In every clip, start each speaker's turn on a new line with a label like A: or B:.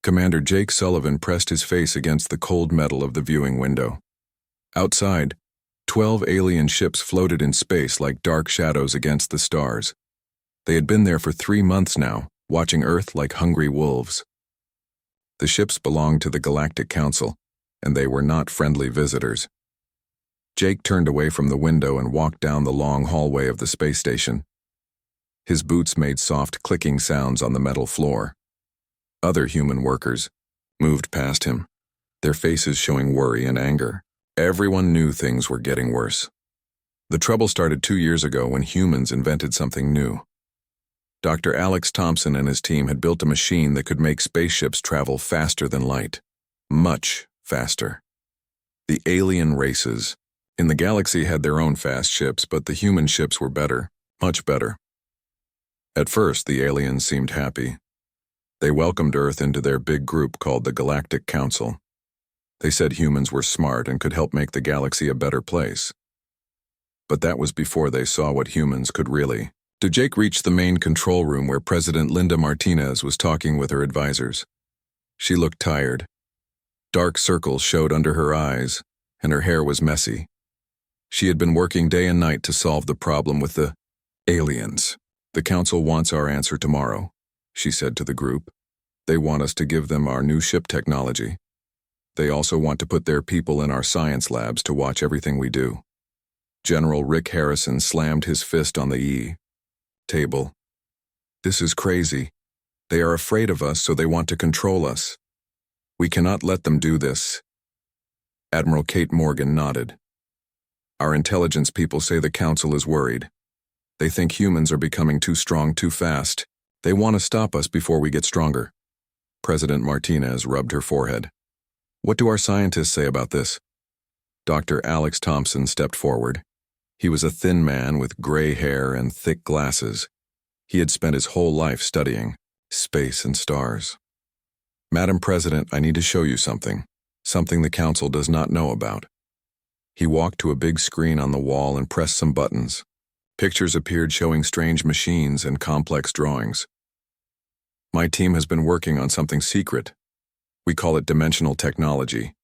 A: Commander Jake Sullivan pressed his face against the cold metal of the viewing window. Outside, 12 alien ships floated in space like dark shadows against the stars. They had been there for 3 months now, watching Earth like hungry wolves. The ships belonged to the Galactic Council, and they were not friendly visitors. Jake turned away from the window and walked down the long hallway of the space station. His boots made soft clicking sounds on the metal floor. Other human workers moved past him, their faces showing worry and anger. Everyone knew things were getting worse. The trouble started 2 years ago when humans invented something new. Dr. Alex Thompson and his team had built a machine that could make spaceships travel faster than light. Much faster. The alien races in the galaxy had their own fast ships, but the human ships were better, much better. At first, the aliens seemed happy. They welcomed Earth into their big group called the Galactic Council. They said humans were smart and could help make the galaxy a better place. But that was before they saw what humans could really do. Jake reached the main control room where President Linda Martinez was talking with her advisors. She looked tired. Dark circles showed under her eyes, and her hair was messy. She had been working day and night to solve the problem with the aliens. "The Council wants our answer tomorrow," she said to the group. "They want us to give them our new ship technology. They also want to put their people in our science labs to watch everything we do." General Rick Harrison slammed his fist on the table. "This is crazy. They are afraid of us, so they want to control us. We cannot let them do this." Admiral Kate Morgan nodded. "Our intelligence people say the Council is worried. They think humans are becoming too strong too fast. They want to stop us before we get stronger." President Martinez rubbed her forehead. "What do our scientists say about this?" Dr. Alex Thompson stepped forward. He was a thin man with gray hair and thick glasses. He had spent his whole life studying space and stars. "Madam President, I need to show you something the Council does not know about." He walked to a big screen on the wall and pressed some buttons. Pictures appeared showing strange machines and complex drawings. "My team has been working on something secret. We call it dimensional technology.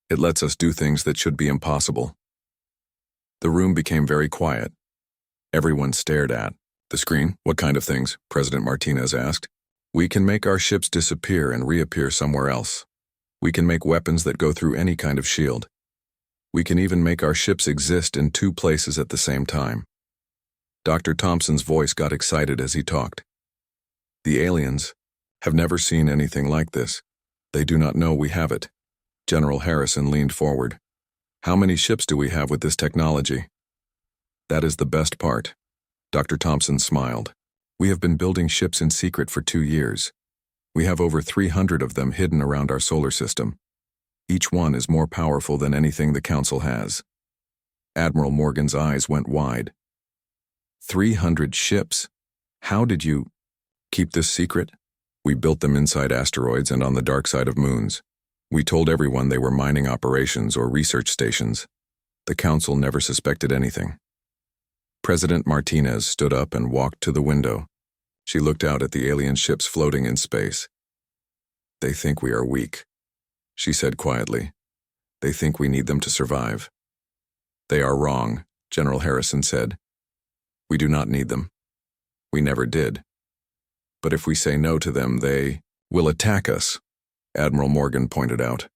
A: It lets us do things that should be impossible." The room became very quiet. Everyone stared at the screen. "What kind of things?" President Martinez asked. "We can make our ships disappear and reappear somewhere else. We can make weapons that go through any kind of shield. We can even make our ships exist in 2 places at the same time." Dr. Thompson's voice got excited as he talked. "The aliens have never seen anything like this. They do not know we have it." General Harrison leaned forward. "How many ships do we have with this technology?" "That is the best part." Dr. Thompson smiled. "We have been building ships in secret for 2 years. We have over 300 of them hidden around our solar system. Each one is more powerful than anything the Council has." Admiral Morgan's eyes went wide. 300 ships? How did you keep this secret?" "We built them inside asteroids and on the dark side of moons. We told everyone they were mining operations or research stations. The Council never suspected anything." President Martinez stood up and walked to the window. She looked out at the alien ships floating in space. "They think we are weak," she said quietly. "They think we need them to survive." "They are wrong," General Harrison said. "We do not need them. We never did. But if we say no to them, they will attack us," Admiral Morgan pointed out.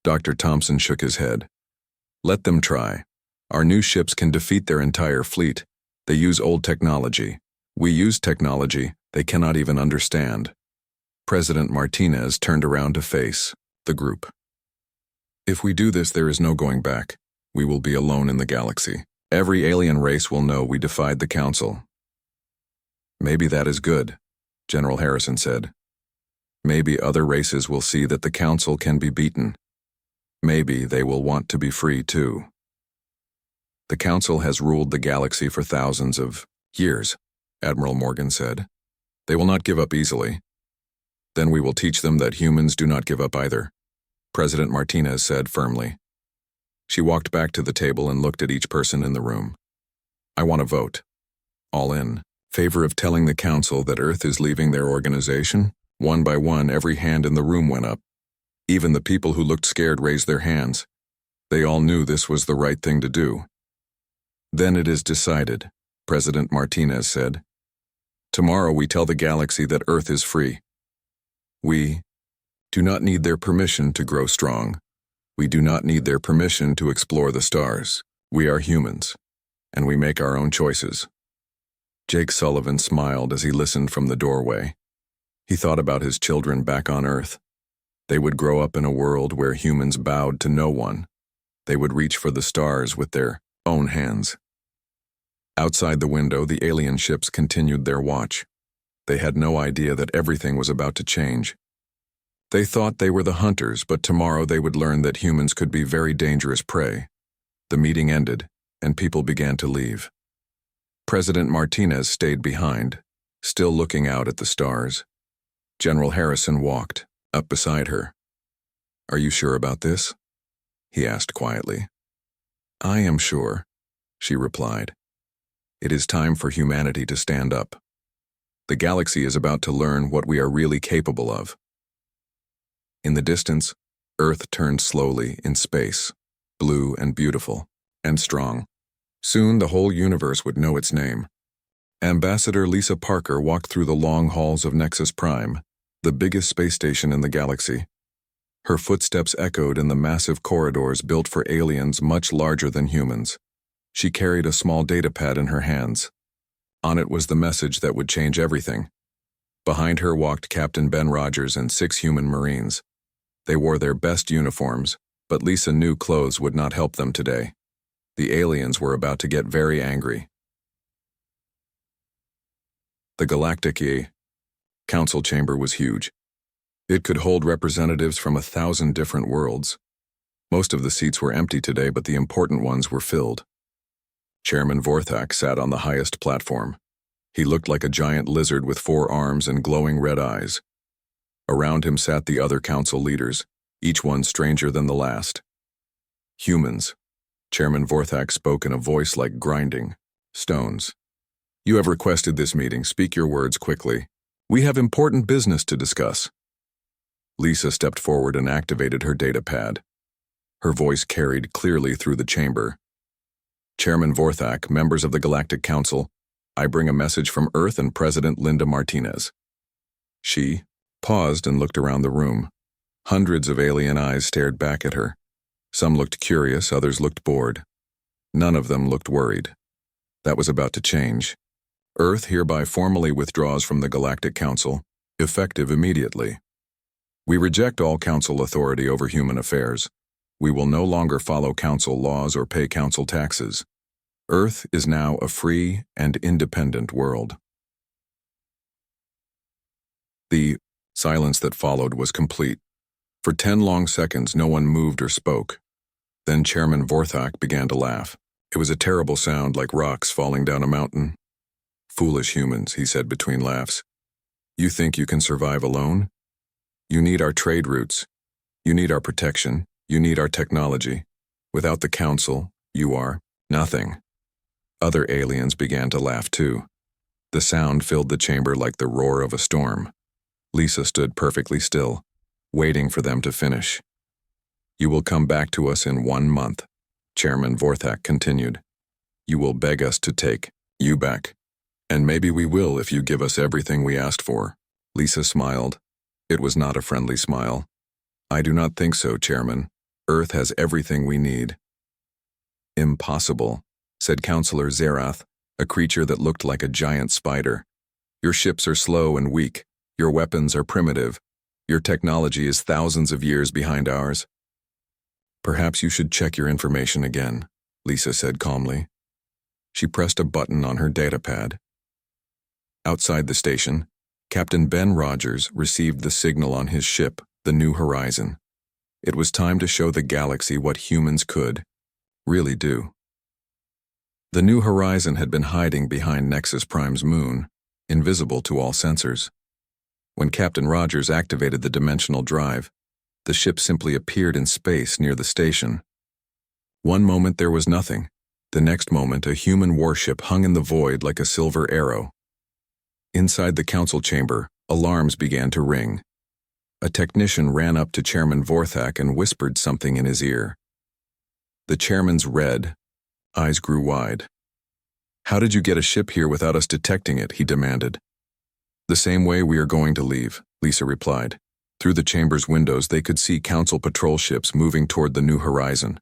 A: Dr. Thompson shook his head. "Let them try. Our new ships can defeat their entire fleet. They use old technology. We use technology they cannot even understand." President Martinez turned around to face the group. "If we do this, there is no going back. We will be alone in the galaxy. Every alien race will know we defied the Council." "Maybe that is good," General Harrison said. "Maybe other races will see that the Council can be beaten. Maybe they will want to be free too." "The Council has ruled the galaxy for thousands of years," Admiral Morgan said. "They will not give up easily. Then we will teach them that humans do not give up either," President Martinez said firmly. She walked back to the table and looked at each person in the room. "I want to vote. All in favor of telling the Council that Earth is leaving their organization, One by one, every hand in the room went up. Even the people who looked scared raised their hands. They all knew this was the right thing to do. "Then it is decided," President Martinez said. "Tomorrow we tell the galaxy that Earth is free. We do not need their permission to grow strong. We do not need their permission to explore the stars. We are humans, and we make our own choices." Jake Sullivan smiled as he listened from the doorway. He thought about his children back on Earth. They would grow up in a world where humans bowed to no one. They would reach for the stars with their own hands. Outside the window, the alien ships continued their watch. They had no idea that everything was about to change. They thought they were the hunters, but tomorrow they would learn that humans could be very dangerous prey. The meeting ended, and people began to leave. President Martinez stayed behind, still looking out at the stars. General Harrison walked up beside her. "Are you sure about this?" he asked quietly. "I am sure," she replied. "It is time for humanity to stand up. The galaxy is about to learn what we are really capable of." In the distance, Earth turned slowly in space, blue and beautiful, and strong. Soon the whole universe would know its name. Ambassador Lisa Parker walked through the long halls of Nexus Prime, the biggest space station in the galaxy. Her footsteps echoed in the massive corridors built for aliens much larger than humans. She carried a small datapad in her hands. On it was the message that would change everything. Behind her walked Captain Ben Rogers and 6 human Marines. They wore their best uniforms, but Lisa knew clothes would not help them today. The aliens were about to get very angry. The Galactic Council chamber was huge. It could hold representatives from 1,000 different worlds. Most of the seats were empty today, but the important ones were filled. Chairman Vorthak sat on the highest platform. He looked like a giant lizard with 4 arms and glowing red eyes. Around him sat the other council leaders, each one stranger than the last. "Humans," Chairman Vorthak spoke in a voice like grinding stones. "You have requested this meeting. Speak your words quickly. We have important business to discuss." Lisa stepped forward and activated her datapad. Her voice carried clearly through the chamber. "Chairman Vorthak, members of the Galactic Council, I bring a message from Earth and President Linda Martinez." She paused and looked around the room. Hundreds of alien eyes stared back at her. Some looked curious, others looked bored. None of them looked worried. That was about to change. Earth hereby formally withdraws from the Galactic Council, effective immediately. We reject all Council authority over human affairs. We will no longer follow Council laws or pay Council taxes. Earth is now a free and independent world. The silence that followed was complete. For 10 long seconds, no one moved or spoke. Then Chairman Vorthak began to laugh. It was a terrible sound, like rocks falling down a mountain. "Foolish humans," he said between laughs. "You think you can survive alone? You need our trade routes. You need our protection. You need our technology. Without the Council, you are nothing." Other aliens began to laugh too. The sound filled the chamber like the roar of a storm. Lisa stood perfectly still, waiting for them to finish. "You will come back to us in 1 month," Chairman Vorthak continued. "You will beg us to take you back. And maybe we will if you give us everything we asked for." Lisa smiled. It was not a friendly smile. "I do not think so, Chairman. Earth has everything we need." "Impossible," said Counselor Zerath, a creature that looked like a giant spider. "Your ships are slow and weak. Your weapons are primitive. Your technology is thousands of years behind ours." "Perhaps you should check your information again," Lisa said calmly. She pressed a button on her datapad. Outside the station, Captain Ben Rogers received the signal on his ship, the New Horizon. It was time to show the galaxy what humans could really do. The New Horizon had been hiding behind Nexus Prime's moon, invisible to all sensors. When Captain Rogers activated the dimensional drive, the ship simply appeared in space near the station. One moment there was nothing. The next moment a human warship hung in the void like a silver arrow. Inside the council chamber, Alarms began to ring. A technician ran up to Chairman Vorthak and whispered something in his ear. The chairman's red eyes grew wide. "How did you get a ship here without us detecting it?" he demanded. "The same way we are going to leave," Lisa replied. Through the chamber's windows they could see Council patrol ships moving toward the New Horizon.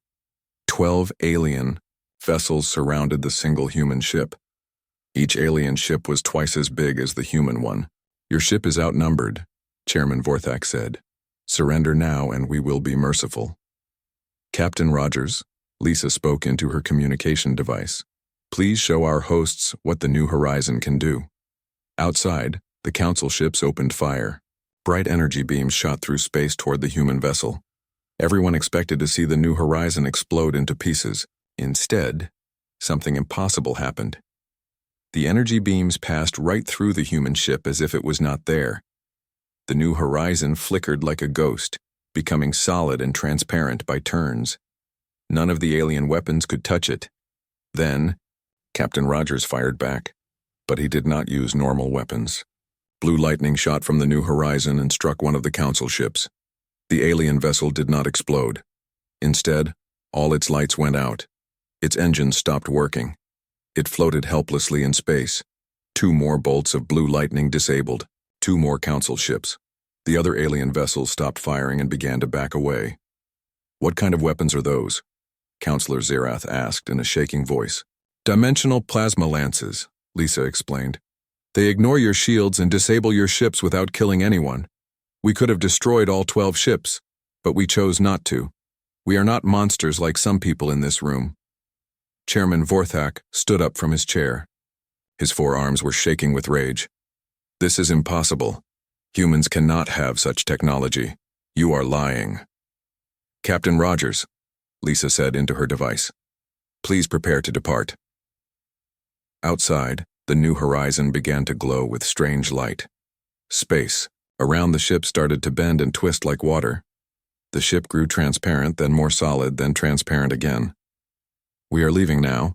A: 12 alien vessels surrounded the single human ship. Each alien ship was twice as big as the human one. "Your ship is outnumbered," Chairman Vorthak said. "Surrender now and we will be merciful." "Captain Rogers," Lisa spoke into her communication device. "Please show our hosts what the New Horizon can do." Outside, the Council ships opened fire. Bright energy beams shot through space toward the human vessel. Everyone expected to see the New Horizon explode into pieces. Instead, something impossible happened. The energy beams passed right through the human ship as if it was not there. The New Horizon flickered like a ghost, becoming solid and transparent by turns. None of the alien weapons could touch it. Then, Captain Rogers fired back, but he did not use normal weapons. Blue lightning shot from the New Horizon and struck one of the Council ships. The alien vessel did not explode. Instead, all its lights went out. Its engines stopped working. It floated helplessly in space. 2 more bolts of blue lightning disabled. 2 more Council ships. The other alien vessels stopped firing and began to back away. "What kind of weapons are those?" Counselor Zerath asked in a shaking voice. "Dimensional plasma lances," Lisa explained. "They ignore your shields and disable your ships without killing anyone. We could have destroyed all 12 ships, but we chose not to. We are not monsters like some people in this room." Chairman Vorthak stood up from his chair. His forearms were shaking with rage. "This is impossible. Humans cannot have such technology. You are lying." "Captain Rogers," Lisa said into her device. "Please prepare to depart." Outside, the New Horizon began to glow with strange light. Space around the ship started to bend and twist like water. The ship grew transparent, then more solid, then transparent again. "We are leaving now,"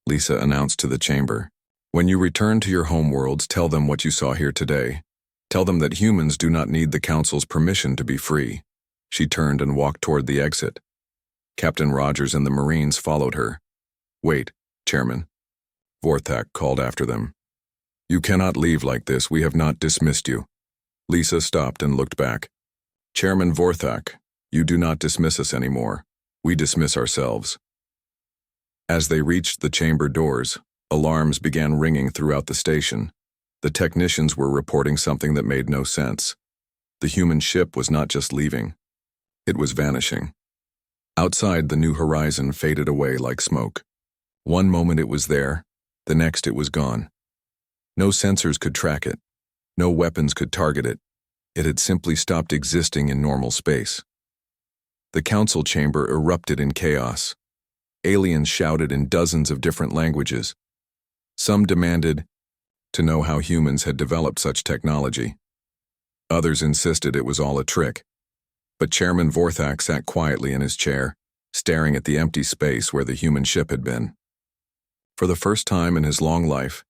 A: Lisa announced to the chamber. "When you return to your homeworlds, tell them what you saw here today. Tell them that humans do not need the Council's permission to be free." She turned and walked toward the exit. Captain Rogers and the Marines followed her. "Wait, Chairman," Vorthak called after them. "You cannot leave like this. We have not dismissed you." Lisa stopped and looked back. "Chairman Vorthak, you do not dismiss us anymore. We dismiss ourselves." As they reached the chamber doors, alarms began ringing throughout the station. The technicians were reporting something that made no sense. The human ship was not just leaving. It was vanishing. Outside, the New Horizon faded away like smoke. One moment it was there, the next it was gone. No sensors could track it. No weapons could target it. It had simply stopped existing in normal space. The Council chamber erupted in chaos. Aliens shouted in dozens of different languages. Some demanded to know how humans had developed such technology. Others insisted it was all a trick. But Chairman Vorthak sat quietly in his chair, staring at the empty space where the human ship had been. For the first time in his long life,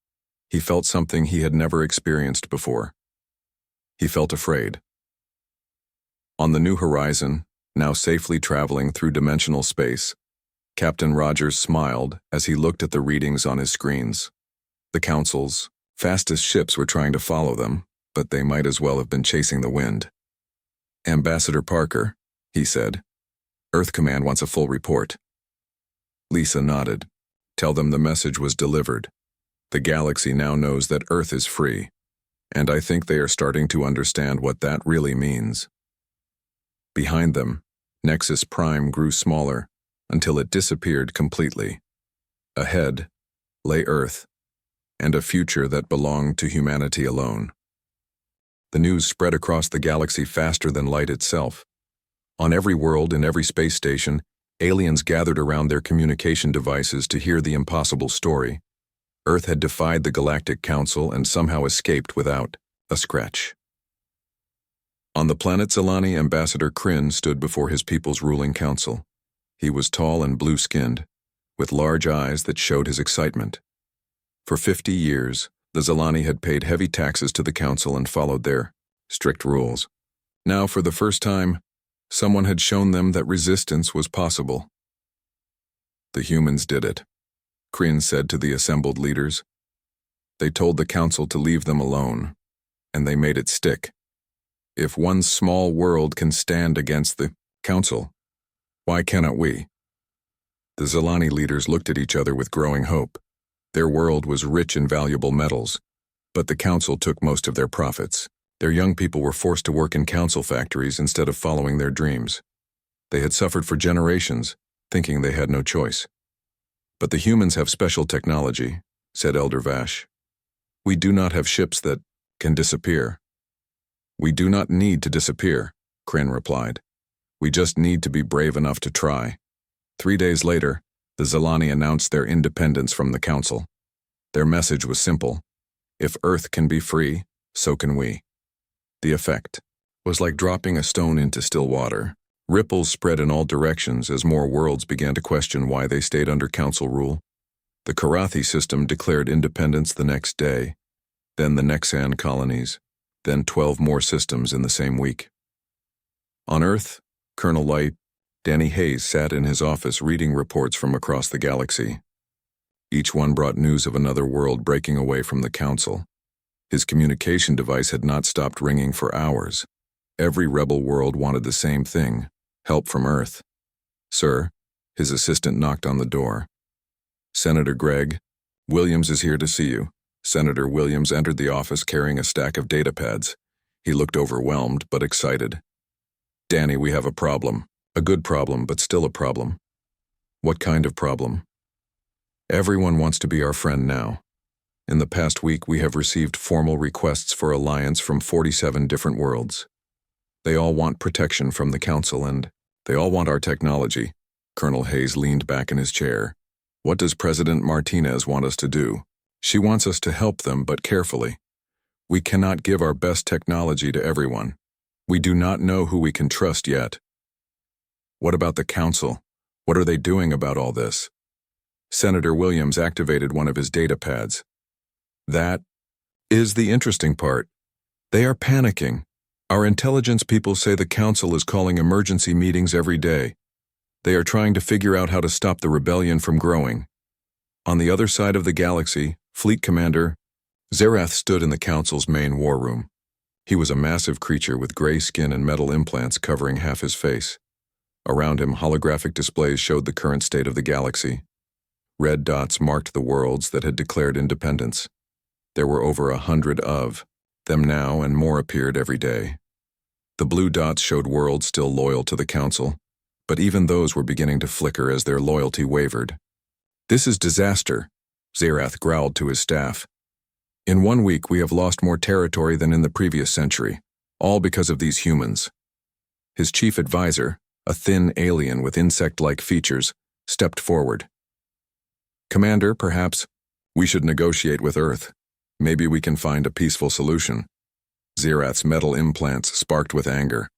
A: he felt something he had never experienced before. He felt afraid. On the New Horizon, now safely traveling through dimensional space, Captain Rogers smiled as he looked at the readings on his screens. The Council's fastest ships were trying to follow them, but they might as well have been chasing the wind. "Ambassador Parker," he said, "Earth Command wants a full report." Lisa nodded. "Tell them the message was delivered. The galaxy now knows that Earth is free, and I think they are starting to understand what that really means." Behind them, Nexus Prime grew smaller until it disappeared completely. Ahead lay Earth, and a future that belonged to humanity alone. The news spread across the galaxy faster than light itself. On every world and every space station, aliens gathered around their communication devices to hear the impossible story. Earth had defied the Galactic Council and somehow escaped without a scratch. On the planet Zelani, Ambassador Kryn stood before his people's ruling council. He was tall and blue-skinned, with large eyes that showed his excitement. For 50 years, The Zalani had paid heavy taxes to the council and followed their strict rules. Now, for the first time, someone had shown them that resistance was possible. The humans did it, Kryn said to the assembled leaders. They told the council to leave them alone, and they made it stick. If one small world can stand against the council, why cannot we? The Zalani leaders looked at each other with growing hope. Their world was rich in valuable metals, but the council took most of their profits. Their young people were forced to work in council factories instead of following their dreams. They had suffered for generations, thinking they had no choice. But the humans have special technology, said Elder Vash. We do not have ships that can disappear. We do not need to disappear, Kryn replied. We just need to be brave enough to try. 3 days later, the Zalani announced their independence from the council. Their message was simple. If Earth can be free, so can we. The effect was like dropping a stone into still water. Ripples spread in all directions as more worlds began to question why they stayed under council rule. The Karathi system declared independence the next day, then the Nexan colonies, then 12 more systems in the same week. On Earth, Colonel Light, Danny Hayes sat in his office reading reports from across the galaxy. Each one brought news of another world breaking away from the council. His communication device had not stopped ringing for hours. Every rebel world wanted the same thing, help from Earth. Sir, his assistant knocked on the door. Senator Gregg, Williams is here to see you. Senator Williams entered the office carrying a stack of data pads. He looked overwhelmed but excited. Danny, we have a problem. A good problem, but still a problem. What kind of problem? Everyone wants to be our friend now. In the past week, we have received formal requests for alliance from 47 different worlds. They all want protection from the council and they all want our technology. Colonel Hayes leaned back in his chair. What does President Martinez want us to do? She wants us to help them, but carefully. We cannot give our best technology to everyone. We do not know who we can trust yet. What about the council? What are they doing about all this? Senator Williams activated one of his data pads. That is the interesting part. They are panicking. Our intelligence people say the council is calling emergency meetings every day. They are trying to figure out how to stop the rebellion from growing. On the other side of the galaxy, Fleet Commander Zerath stood in the council's main war room. He was a massive creature with gray skin and metal implants covering half his face. Around him, holographic displays showed the current state of the galaxy. Red dots marked the worlds that had declared independence. There were over 100 of them now, and more appeared every day. The blue dots showed worlds still loyal to the council, but even those were beginning to flicker as their loyalty wavered. This is disaster, Zerath growled to his staff. In 1 week, we have lost more territory than in the previous century, all because of these humans. His chief advisor, a thin alien with insect-like features, stepped forward. Commander, perhaps we should negotiate with Earth. Maybe we can find a peaceful solution. Zerath's metal implants sparked with anger.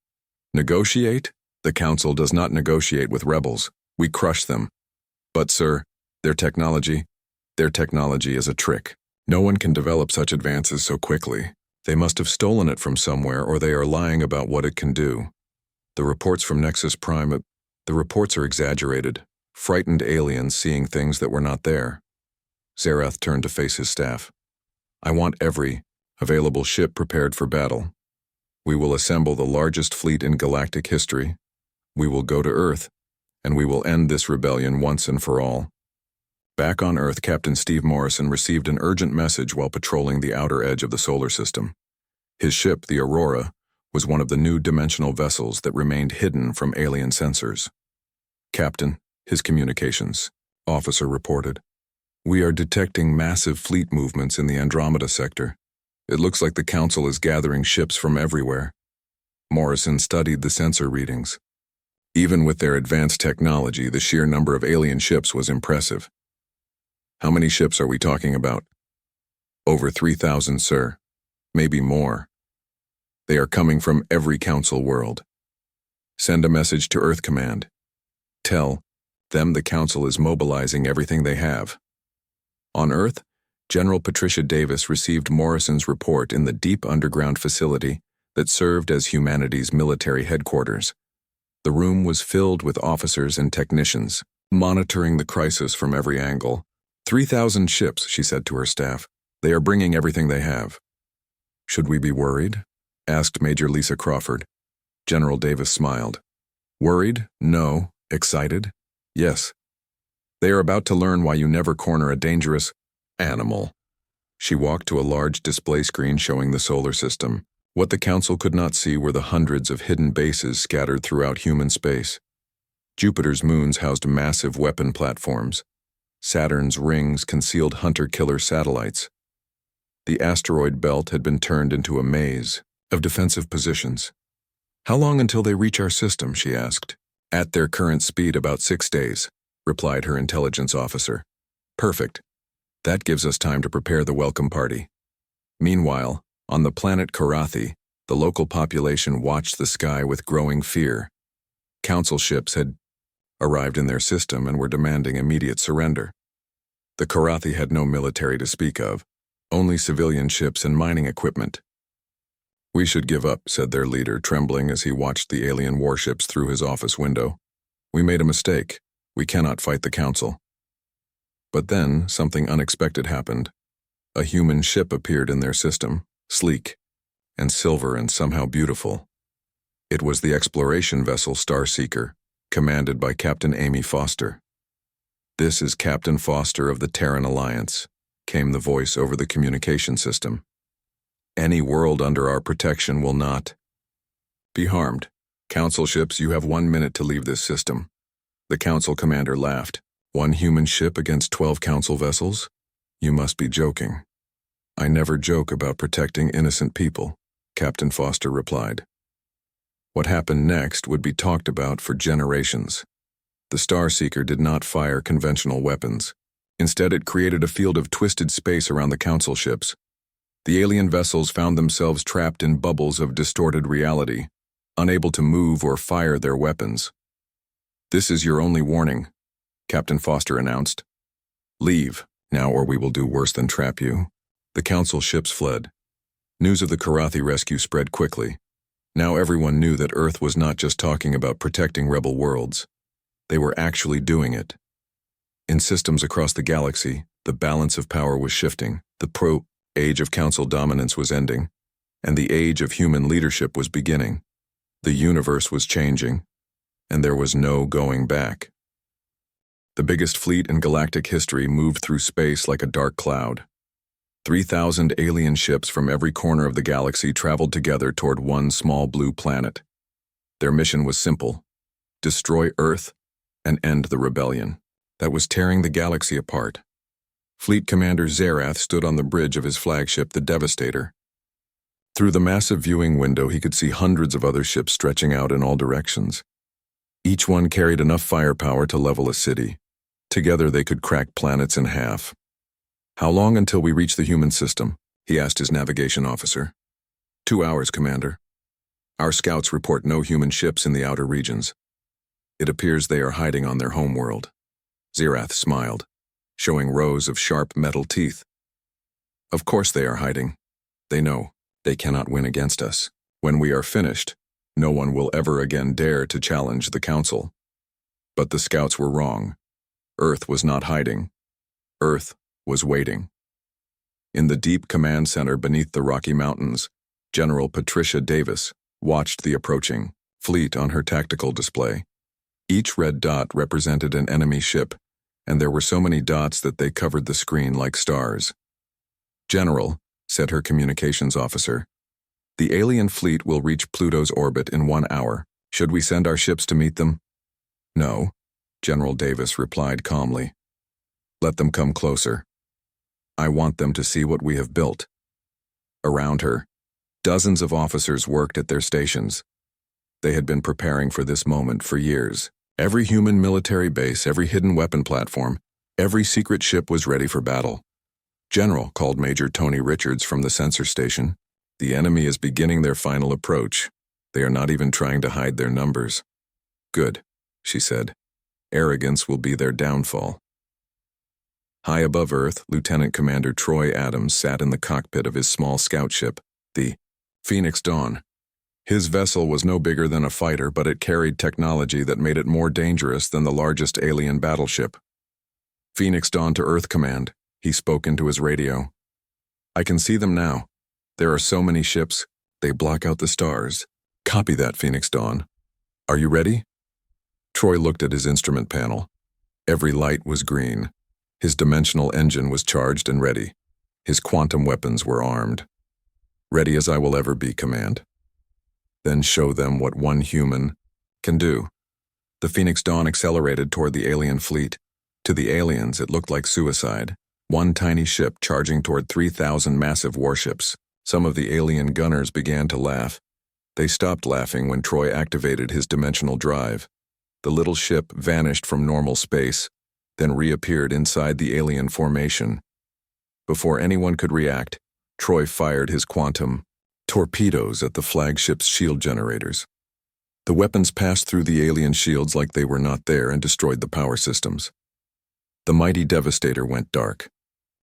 A: Negotiate? The council does not negotiate with rebels. We crush them. But, sir, their technology is a trick. No one can develop such advances so quickly. They must have stolen it from somewhere, or they are lying about what it can do. The reports from Nexus Prime, the reports are exaggerated. Frightened aliens seeing things that were not there. Zerath turned to face his staff. I want every available ship prepared for battle. We will assemble the largest fleet in galactic history. We will go to Earth, and we will end this rebellion once and for all. Back on Earth, Captain Steve Morrison received an urgent message while patrolling the outer edge of the solar system. His ship, the Aurora, was one of the new dimensional vessels that remained hidden from alien sensors. Captain, his communications officer reported. We are detecting massive fleet movements in the Andromeda sector. It looks like the council is gathering ships from everywhere. Morrison studied the sensor readings. Even with their advanced technology, the sheer number of alien ships was impressive. How many ships are we talking about? Over 3,000, sir. Maybe more. They are coming from every council world. Send a message to Earth Command. Tell them the council is mobilizing everything they have. On Earth, General Patricia Davis received Morrison's report in the deep underground facility that served as humanity's military headquarters. The room was filled with officers and technicians, monitoring the crisis from every angle. 3,000 ships, she said to her staff. They are bringing everything they have. Should we be worried? Asked Major Lisa Crawford. General Davis smiled. Worried? No. Excited? Yes. They are about to learn why you never corner a dangerous animal. She walked to a large display screen showing the solar system. What the Council could not see were the hundreds of hidden bases scattered throughout human space. Jupiter's moons housed massive weapon platforms. Saturn's rings concealed hunter-killer satellites. The asteroid belt had been turned into a maze of defensive positions. How long until they reach our system, she asked. At their current speed, about 6 days, replied her intelligence officer. Perfect. That gives us time to prepare the welcome party. Meanwhile, on the planet Karathi, the local population watched the sky with growing fear. Council ships had arrived in their system and were demanding immediate surrender. The Karathi had no military to speak of, only civilian ships and mining equipment. We should give up, said their leader, trembling as he watched the alien warships through his office window. We made a mistake. We cannot fight the Council. But then, something unexpected happened. A human ship appeared in their system, sleek and silver and somehow beautiful. It was the exploration vessel Starseeker, commanded by Captain Amy Foster. This is Captain Foster of the Terran Alliance, came the voice over the communication system. Any world under our protection will not be harmed. Council ships, you have 1 minute to leave this system. The Council commander laughed. 1 human ship against 12 Council vessels? You must be joking. I never joke about protecting innocent people, Captain Foster replied. What happened next would be talked about for generations. The Starseeker did not fire conventional weapons. Instead, it created a field of twisted space around the Council ships. The alien vessels found themselves trapped in bubbles of distorted reality, unable to move or fire their weapons. This is your only warning, Captain Foster announced. Leave, now, or we will do worse than trap you. The Council ships fled. News of the Karathi rescue spread quickly. Now everyone knew that Earth was not just talking about protecting rebel worlds. They were actually doing it. In systems across the galaxy, the balance of power was shifting. The age of Council dominance was ending, and the age of human leadership was beginning. The universe was changing, and there was no going back. The biggest fleet in galactic history moved through space like a dark cloud. 3,000 alien ships from every corner of the galaxy traveled together toward one small blue planet. Their mission was simple: destroy Earth and end the rebellion that was tearing the galaxy apart. Fleet Commander Zerath stood on the bridge of his flagship, the Devastator. Through the massive viewing window, he could see hundreds of other ships stretching out in all directions. Each one carried enough firepower to level a city. Together they could crack planets in half. How long until we reach the human system? He asked his navigation officer. 2 hours, Commander. Our scouts report no human ships in the outer regions. It appears they are hiding on their homeworld. Zerath smiled, showing rows of sharp metal teeth. Of course they are hiding. They know they cannot win against us. When we are finished, no one will ever again dare to challenge the Council. But the scouts were wrong. Earth was not hiding. Earth was waiting. In the deep command center beneath the Rocky Mountains, General Patricia Davis watched the approaching fleet on her tactical display. Each red dot represented an enemy ship, and there were so many dots that they covered the screen like stars. General, said her communications officer, the alien fleet will reach Pluto's orbit in 1 hour. Should we send our ships to meet them? No, General Davis replied calmly. Let them come closer. I want them to see what we have built. Around her, dozens of officers worked at their stations. They had been preparing for this moment for years. Every human military base, every hidden weapon platform, every secret ship was ready for battle. General, called Major Tony Richards from the sensor station, the enemy is beginning their final approach. They are not even trying to hide their numbers. Good, she said. Arrogance will be their downfall. High above Earth, Lieutenant Commander Troy Adams sat in the cockpit of his small scout ship, the Phoenix Dawn. His vessel was no bigger than a fighter, but it carried technology that made it more dangerous than the largest alien battleship. Phoenix Dawn to Earth Command, he spoke into his radio. I can see them now. There are so many ships, they block out the stars. Copy that, Phoenix Dawn. Are you ready? Troy looked at his instrument panel. Every light was green. His dimensional engine was charged and ready. His quantum weapons were armed. Ready as I will ever be, Command. Then show them what one human can do. The Phoenix Dawn accelerated toward the alien fleet. To the aliens, it looked like suicide. One tiny ship charging toward 3,000 massive warships. Some of the alien gunners began to laugh. They stopped laughing when Troy activated his dimensional drive. The little ship vanished from normal space, then reappeared inside the alien formation. Before anyone could react, Troy fired his quantum torpedoes at the flagship's shield generators. The weapons passed through the alien shields like they were not there and destroyed the power systems. The mighty Devastator went dark.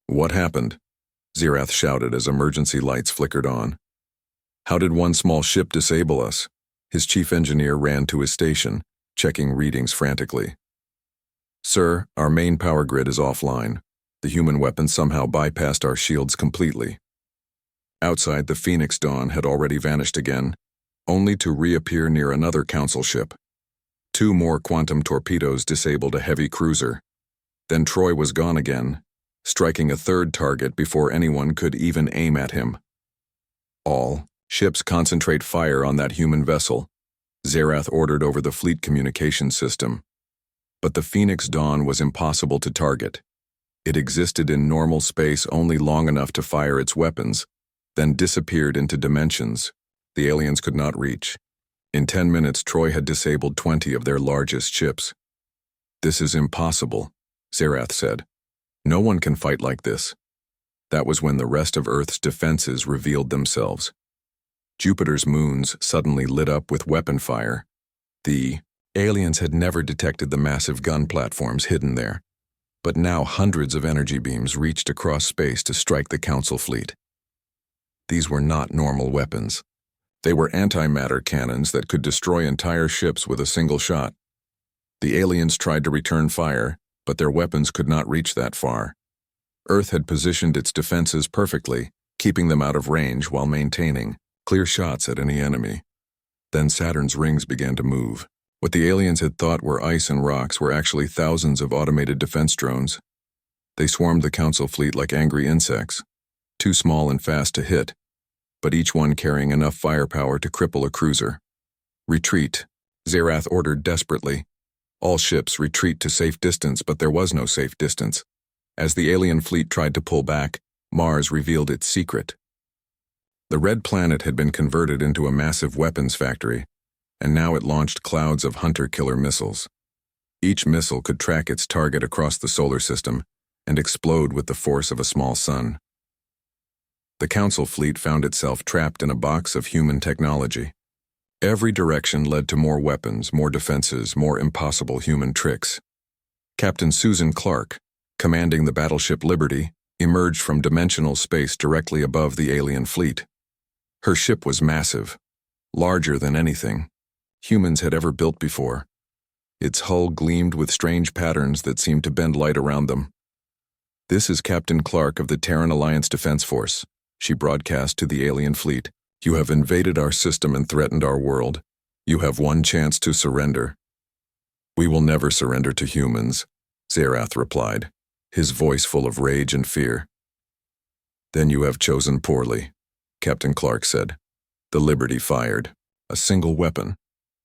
A: What happened? Xerath shouted as emergency lights flickered on. How did one small ship disable us? His chief engineer ran to his station, checking readings frantically. Sir, our main power grid is offline. The human weapons somehow bypassed our shields completely. Outside, the Phoenix Dawn had already vanished again, only to reappear near another council ship. 2 more quantum torpedoes disabled a heavy cruiser. Then Troy was gone again, striking a 3rd target before anyone could even aim at him. All ships concentrate fire on that human vessel, Xerath ordered over the fleet communication system. But the Phoenix Dawn was impossible to target. It existed in normal space only long enough to fire its weapons, then disappeared into dimensions the aliens could not reach. In 10 minutes, Troy had disabled 20 of their largest ships. This is impossible, Xerath said. No one can fight like this. That was when the rest of Earth's defenses revealed themselves. Jupiter's moons suddenly lit up with weapon fire. The aliens had never detected the massive gun platforms hidden there, but now hundreds of energy beams reached across space to strike the Council fleet. These were not normal weapons. They were antimatter cannons that could destroy entire ships with a single shot. The aliens tried to return fire, but their weapons could not reach that far. Earth had positioned its defenses perfectly, keeping them out of range while maintaining clear shots at any enemy. Then Saturn's rings began to move. What the aliens had thought were ice and rocks were actually thousands of automated defense drones. They swarmed the Council fleet like angry insects, too small and fast to hit, but each one carrying enough firepower to cripple a cruiser. Retreat, Xerath ordered desperately. All ships retreat to safe distance, but there was no safe distance. As the alien fleet tried to pull back, Mars revealed its secret. The red planet had been converted into a massive weapons factory, and now it launched clouds of hunter-killer missiles. Each missile could track its target across the solar system and explode with the force of a small sun. The Council fleet found itself trapped in a box of human technology. Every direction led to more weapons, more defenses, more impossible human tricks. Captain Susan Clark, commanding the battleship Liberty, emerged from dimensional space directly above the alien fleet. Her ship was massive, larger than anything humans had ever built before. Its hull gleamed with strange patterns that seemed to bend light around them. "This is Captain Clark of the Terran Alliance Defense Force," she broadcast to the alien fleet. "You have invaded our system and threatened our world. You have one chance to surrender." "We will never surrender to humans," Xerath replied, his voice full of rage and fear. "Then you have chosen poorly," Captain Clark said. The Liberty fired. A single weapon.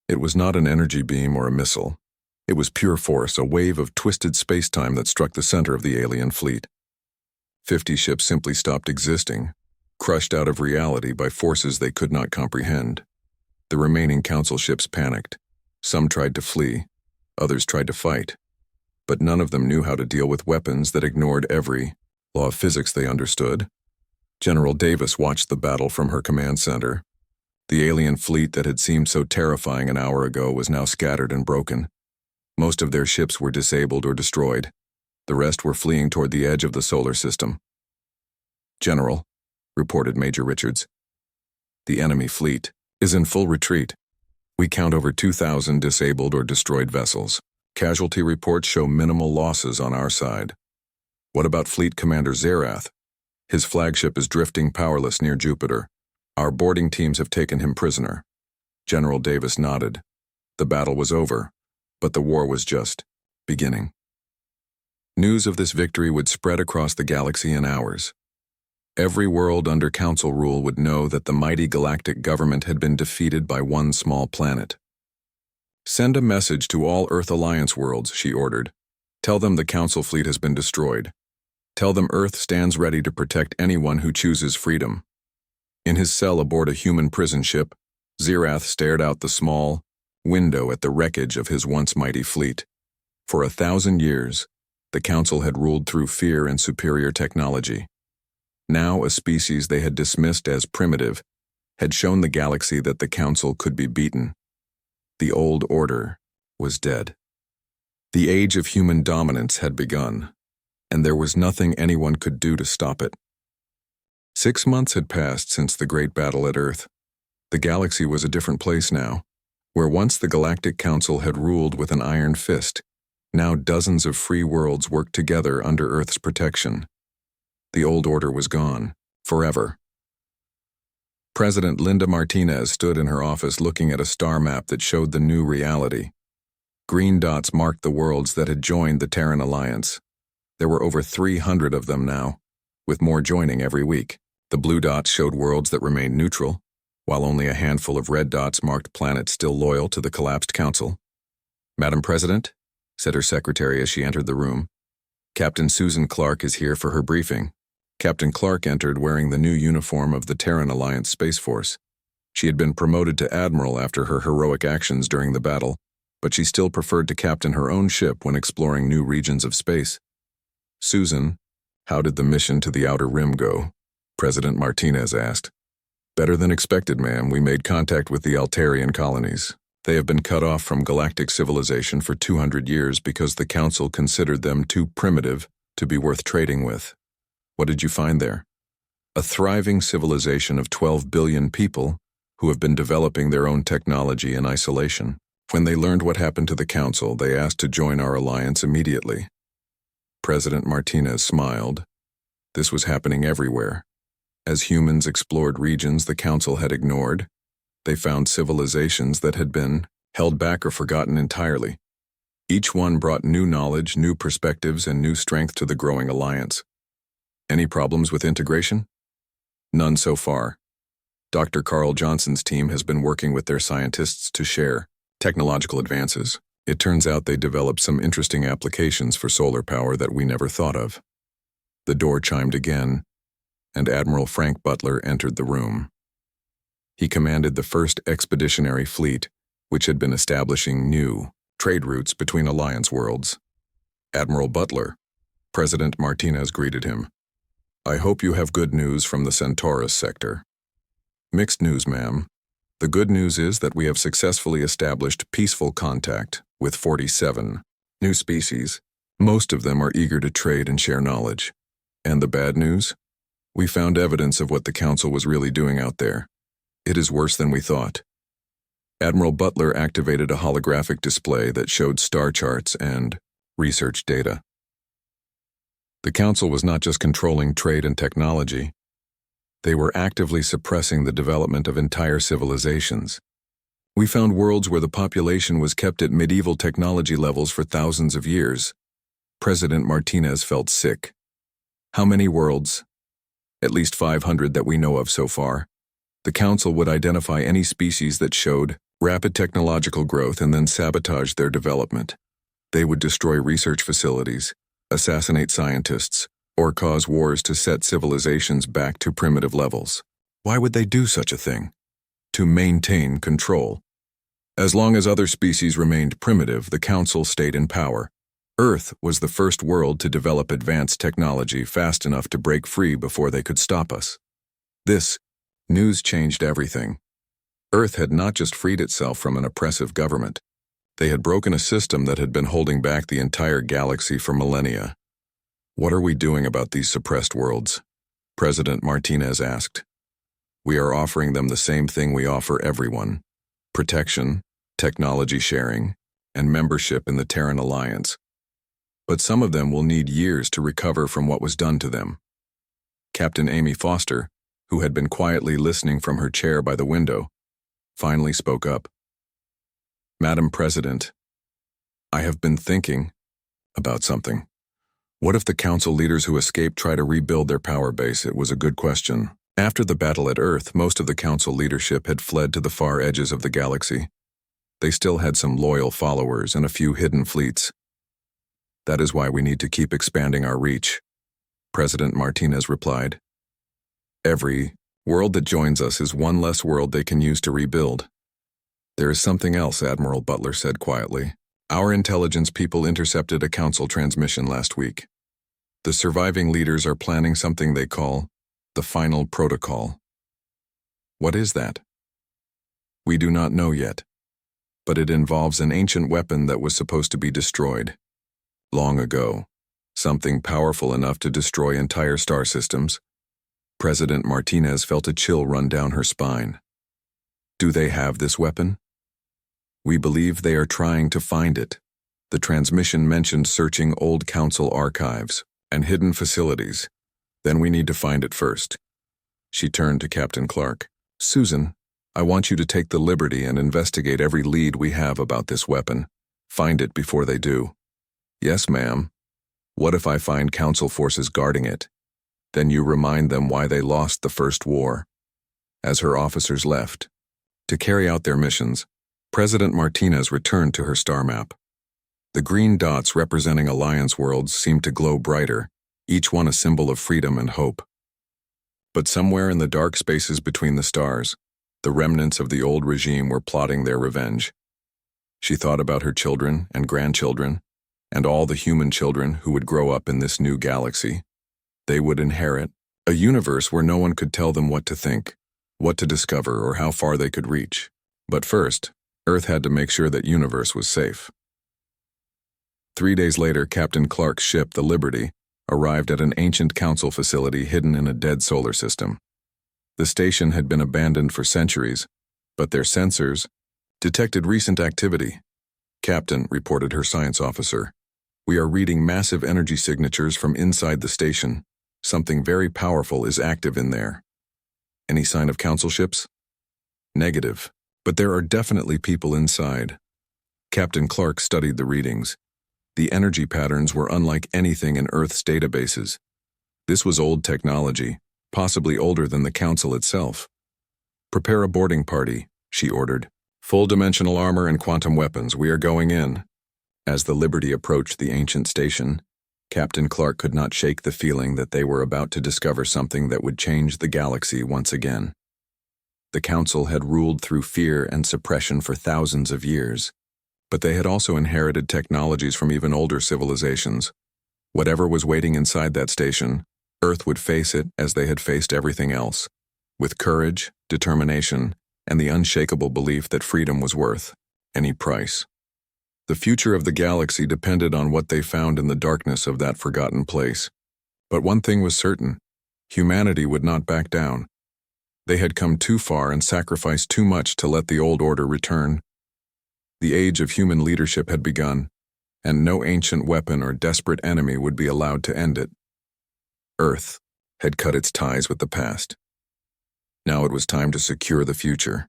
A: It was not an energy beam or a missile. It was pure force, a wave of twisted space-time that struck the center of the alien fleet. 50 ships simply stopped existing, crushed out of reality by forces they could not comprehend. The remaining Council ships panicked. Some tried to flee, others tried to fight, but none of them knew how to deal with weapons that ignored every law of physics they understood. General Davis watched the battle from her command center. The alien fleet that had seemed so terrifying an hour ago was now scattered and broken. Most of their ships were disabled or destroyed. The rest were fleeing toward the edge of the solar system. "General," reported Major Richards, "the enemy fleet is in full retreat. We count over 2,000 disabled or destroyed vessels. Casualty reports show minimal losses on our side. What about Fleet Commander Zerath? His flagship is drifting powerless near Jupiter. Our boarding teams have taken him prisoner." General Davis nodded. The battle was over, but the war was just beginning. News of this victory would spread across the galaxy in hours. Every world under Council rule would know that the mighty galactic government had been defeated by one small planet. "Send a message to all Earth Alliance worlds," she ordered. "Tell them the Council fleet has been destroyed. Tell them Earth stands ready to protect anyone who chooses freedom." In his cell aboard a human prison ship, Zerath stared out the small window at the wreckage of his once mighty fleet. For 1,000 years, the Council had ruled through fear and superior technology. Now, a species they had dismissed as primitive had shown the galaxy that the Council could be beaten. The old order was dead. The age of human dominance had begun, and there was nothing anyone could do to stop it. 6 months had passed since the great battle at Earth. The galaxy was a different place now. Where once the Galactic Council had ruled with an iron fist, now dozens of free worlds worked together under Earth's protection. The old order was gone, forever. President Linda Martinez stood in her office looking at a star map that showed the new reality. Green dots marked the worlds that had joined the Terran Alliance. There were over 300 of them now, with more joining every week. The blue dots showed worlds that remained neutral, while only a handful of red dots marked planets still loyal to the collapsed Council. "Madam President," said her secretary as she entered the room, "Captain Susan Clark is here for her briefing." Captain Clark entered wearing the new uniform of the Terran Alliance Space Force. She had been promoted to admiral after her heroic actions during the battle, but she still preferred to captain her own ship when exploring new regions of space. "Susan, how did the mission to the Outer Rim go?" President Martinez asked. "Better than expected, ma'am. We made contact with the Altarian colonies. They have been cut off from galactic civilization for 200 years because the Council considered them too primitive to be worth trading with." "What did you find there?" "A thriving civilization of 12 billion people who have been developing their own technology in isolation. When they learned what happened to the Council, they asked to join our alliance immediately." President Martinez smiled. This was happening everywhere. As humans explored regions the Council had ignored, they found civilizations that had been held back or forgotten entirely. Each one brought new knowledge, new perspectives, and new strength to the growing alliance. "Any problems with integration?" "None so far. Dr. Carl Johnson's team has been working with their scientists to share technological advances. It turns out they developed some interesting applications for solar power that we never thought of." The door chimed again, and Admiral Frank Butler entered the room. He commanded the first expeditionary fleet, which had been establishing new trade routes between Alliance worlds. "Admiral Butler," President Martinez greeted him. "I hope you have good news from the Centaurus sector." "Mixed news, ma'am. The good news is that we have successfully established peaceful contact with 47 new species. Most of them are eager to trade and share knowledge. And the bad news? We found evidence of what the Council was really doing out there. It is worse than we thought." Admiral Butler activated a holographic display that showed star charts and research data. The Council was not just controlling trade and technology. They were actively suppressing the development of entire civilizations. "We found worlds where the population was kept at medieval technology levels for thousands of years." President Martinez felt sick. "How many worlds?" "At least 500 that we know of so far. The Council would identify any species that showed rapid technological growth and then sabotage their development. They would destroy research facilities, assassinate scientists, or cause wars to set civilizations back to primitive levels. Why would they do such a thing? To maintain control. As long as other species remained primitive, the Council stayed in power. Earth was the first world to develop advanced technology fast enough to break free before they could stop us. This news changed everything. Earth had not just freed itself from an oppressive government. They had broken a system that had been holding back the entire galaxy for millennia. What are we doing about these suppressed worlds? President Martinez asked. We are offering them the same thing we offer everyone: protection, technology sharing, and membership in the Terran Alliance. But some of them will need years to recover from what was done to them. Captain Amy Foster, who had been quietly listening from her chair by the window, finally spoke up. Madam President, I have been thinking about something. What if the Council leaders who escaped try to rebuild their power base? It was a good question. After the battle at Earth, most of the Council leadership had fled to the far edges of the galaxy. They still had some loyal followers and a few hidden fleets. That is why we need to keep expanding our reach, President Martinez replied. Every world that joins us is one less world they can use to rebuild. There is something else, Admiral Butler said quietly. Our intelligence people intercepted a Council transmission last week. The surviving leaders are planning something they call the Final Protocol. What is that? We do not know yet, but it involves an ancient weapon that was supposed to be destroyed. Long ago, something powerful enough to destroy entire star systems. President Martinez felt a chill run down her spine. Do they have this weapon? We believe they are trying to find it. The transmission mentioned searching old Council archives and hidden facilities. Then we need to find it first. She turned to Captain Clark. Susan, I want you to take the liberty and investigate every lead we have about this weapon. Find it before they do. Yes, ma'am. What if I find Council forces guarding it? Then you remind them why they lost the first war. As her officers left to carry out their missions, President Martinez returned to her star map. The green dots representing Alliance worlds seemed to glow brighter, each one a symbol of freedom and hope. But somewhere in the dark spaces between the stars, the remnants of the old regime were plotting their revenge. She thought about her children and grandchildren, and all the human children who would grow up in this new galaxy. They would inherit a universe where no one could tell them what to think, what to discover, or how far they could reach. But first, Earth had to make sure that universe was safe. 3 days later, Captain Clark's ship, the Liberty, arrived at an ancient Council facility hidden in a dead solar system. The station had been abandoned for centuries, but their sensors detected recent activity. Captain, reported her science officer, we are reading massive energy signatures from inside the station. Something very powerful is active in there. Any sign of Council ships? Negative, but there are definitely people inside. Captain Clark studied the readings. The energy patterns were unlike anything in Earth's databases. This was old technology, possibly older than the Council itself. Prepare a boarding party, she ordered. Full-dimensional armor and quantum weapons, we are going in. As the Liberty approached the ancient station, Captain Clark could not shake the feeling that they were about to discover something that would change the galaxy once again. The Council had ruled through fear and suppression for thousands of years, but they had also inherited technologies from even older civilizations. Whatever was waiting inside that station, Earth would face it as they had faced everything else, with courage, determination, and the unshakable belief that freedom was worth any price. The future of the galaxy depended on what they found in the darkness of that forgotten place. But one thing was certain: humanity would not back down. They had come too far and sacrificed too much to let the old order return. The age of human leadership had begun, and no ancient weapon or desperate enemy would be allowed to end it. Earth had cut its ties with the past. Now it was time to secure the future.